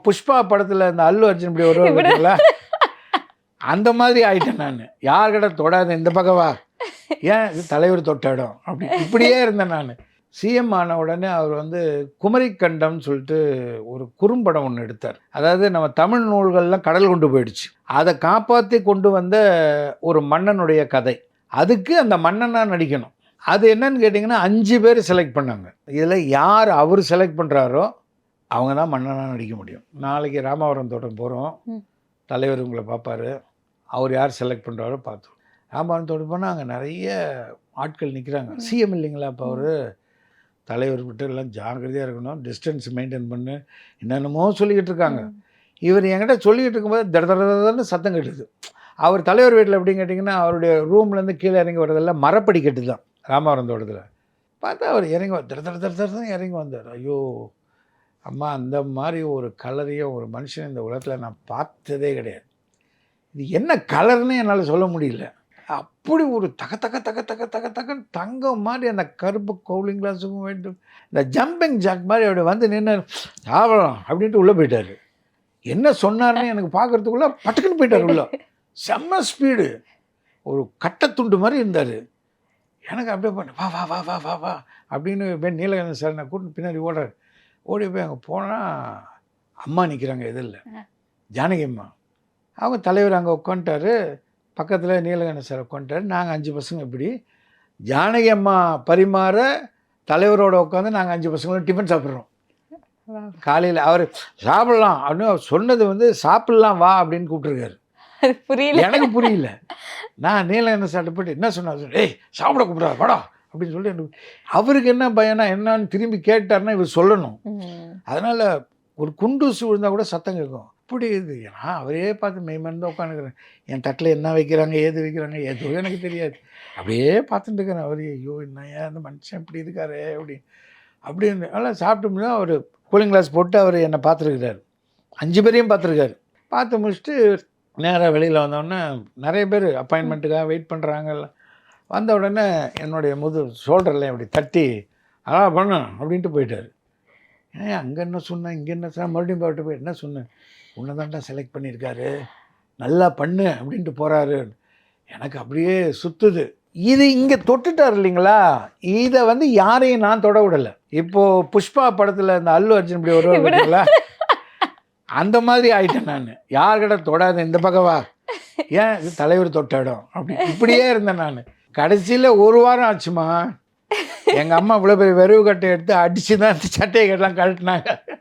புஷ்பா படத்தில் இந்த அல்லு அர்ஜுன் இப்படி வருவார் பார்த்தீங்களா, அந்த மாதிரி ஆயிட்டேன் நான். யார்கிட்ட தொடாத இந்த பக்கம் வா, ஏன் இது தலைவர் தொட்ட இடம் அப்படி இப்படியே இருந்தேன் நான். சிஎம் ஆன உடனே அவர் வந்து குமரிக்கண்டம்னு சொல்லிட்டு ஒரு குறும்படம் ஒன்று எடுத்தார். அதாவது நம்ம தமிழ் நூல்கள்லாம் கடல் கொண்டு போயிடுச்சு, அதை காப்பாற்றி கொண்டு வந்த ஒரு மன்னனுடைய கதை. அதுக்கு அந்த மன்னனாக நடிக்கணும். அது என்னன்னு கேட்டிங்கன்னா 5 பேர் செலக்ட் பண்ணாங்க. இதில் யார் அவர் செலக்ட் பண்ணுறாரோ அவங்க தான் மன்னனாக நடிக்க முடியும். நாளைக்கு ராமவரம் தோட்டம் போகிறோம், தலைவர் உங்களை பார்ப்பார், அவர் யார் செலக்ட் பண்ணுறாரோ பார்த்தோம். ராமவரம் தோட்டம் போனால் அங்கே நிறைய ஆட்கள் நிற்கிறாங்க. சிஎம் இல்லைங்களா அப்போ அவர், தலைவர்கிட்ட எல்லாம் ஜாக்கிரதையாக இருக்கணும், டிஸ்டன்ஸ் மெயின்டைன் பண்ணு, என்னென்னமோ சொல்லிக்கிட்டு இருக்காங்க. இவர் என்கிட்ட சொல்லிக்கிட்டு இருக்கும்போது தடதடன்னு சத்தம் கட்டுது. அவர் தலைவர் வீட்டில் எப்படின்னு கேட்டிங்கன்னா, அவருடைய ரூம்லேருந்து கீழே இறங்கி வர்றதெல்லாம் மரப்படிக்கட்டு தான் ராமவரம் தோட்டத்தில். பார்த்தா அவர் இறங்கி தடதடன்னு இறங்கி வந்தார். ஐயோ அம்மா, அந்த மாதிரி ஒரு கலரையும் ஒரு மனுஷன் இந்த உலகத்தில் நான் பார்த்ததே கிடையாது. இது என்ன கலர்னு என்னால் சொல்ல முடியல. அப்படி ஒரு தக தக தக தக தக தகன்னு தங்கம் மாதிரி அந்த கருப்பு கவுலிங் கிளாஸுக்கும் வேண்டும், இந்த ஜம்பிங் ஜாக் மாதிரி அப்படி வந்து நின்று சாப்பிடலாம் அப்படின்ட்டு உள்ளே போயிட்டார். என்ன சொன்னார்னு எனக்கு பார்க்குறதுக்குள்ளே பட்டுக்குன்னு போயிட்டார் உள்ள. செம்ம ஸ்பீடு, ஒரு கட்டத்துண்டு மாதிரி இருந்தார். எனக்கு அப்படியே பண்ண வா வா வா வா வா வா அப்படின்னு நீலகண்டன் சார் நான் கூட்டு பின்னாடி ஓடுறாரு. ஓடி போய் அங்கே போனால் அம்மா நிற்கிறாங்க எதிரில், ஜானகி அம்மா. அவங்க தலைவர் அங்கே உட்காந்துட்டார், பக்கத்தில் நீலகண்டன் சார் உட்காந்துட்டார். நாங்கள் 5 பசங்க இப்படி ஜானகி அம்மா பரிமாற தலைவரோட உட்காந்து நாங்கள் 5 பசங்களும் டிஃபன் சாப்பிட்றோம். காலையில் அவர் சாப்பிட்லாம் அப்படின்னு அவர் சொன்னது வந்து சாப்பிட்லாம் வா அப்படின்னு கூப்பிட்ருக்காரு. புரியல, எனக்கு புரியல. நான் நீலகண்டன் சாப்பிட்டு போய்ட்டு என்ன சொன்னார், ஏய் சாப்பிட கூப்பிடாது வாடா அப்படின்னு சொல்லி எனக்கு அவருக்கு என்ன பயனா என்னன்னு திரும்பி கேட்டார்னா இவர் சொல்லணும். அதனால் ஒரு குண்டூசி விழுந்தால் கூட சத்தம் கேட்கும். அப்படி இது நான் அவரே பார்த்து மெய்மறந்து உட்காந்துக்கிறேன். என் தட்டில் என்ன வைக்கிறாங்க ஏது வைக்கிறாங்க ஏதோ எனக்கு தெரியாது. அப்படியே பார்த்துட்டு இருக்கிறேன். அவர் ஐயோ என்னையா அந்த மனுஷன் இப்படி இருக்காரு அப்படின்னு அதெல்லாம் சாப்பிட்டோம்னா அவர் கூலிங் கிளாஸ் போட்டு அவர் என்னை பார்த்துருக்கிறார். 5 பேரையும் பார்த்துருக்காரு. பார்த்து முடிச்சுட்டு நேராக வெளியில் வந்தோடனே நிறைய பேர் அப்பாயின்மெண்ட்டுக்காக வெயிட் பண்ணுறாங்கல்ல. வந்த உடனே என்னுடைய ஷோல்டரில் இப்படி தட்டி அதான் பண்ண அப்படின்ட்டு போயிட்டார். ஏன் அங்கே என்ன சொன்னேன் இங்கே என்ன சொன்னேன் மறுபடியும் போய்ட்டு போய் என்ன சொன்னேன், உன்னை தான்டா செலக்ட் பண்ணியிருக்காரு, நல்லா பண்ணு அப்படின்ட்டு போகிறாரு. எனக்கு அப்படியே சுற்றுது. இது இங்கே தொட்டுட்டார் இல்லைங்களா, இதை வந்து யாரையும் நான் தொட விடலை. இப்போது புஷ்பா படத்தில் இந்த அல்லு அர்ஜுன் இப்படி வருவார் பார்த்தீங்களா, அந்த மாதிரி ஆயிட்டேன் நான். யார்கிட்ட தொடாத இந்த பக்கம் வா, ஏன் இது தலைவர் தொட்ட இடம் அப்படி இப்படியே இருந்தேன் நான். கடைசியில் 1 வாரம் ஆச்சுமா, எங்கள் அம்மா இவ்வளோ பெரிய வெறுவு கட்டை எடுத்து அடித்து தான் சட்டையை கட்டெல்லாம் கழட்டினாங்க.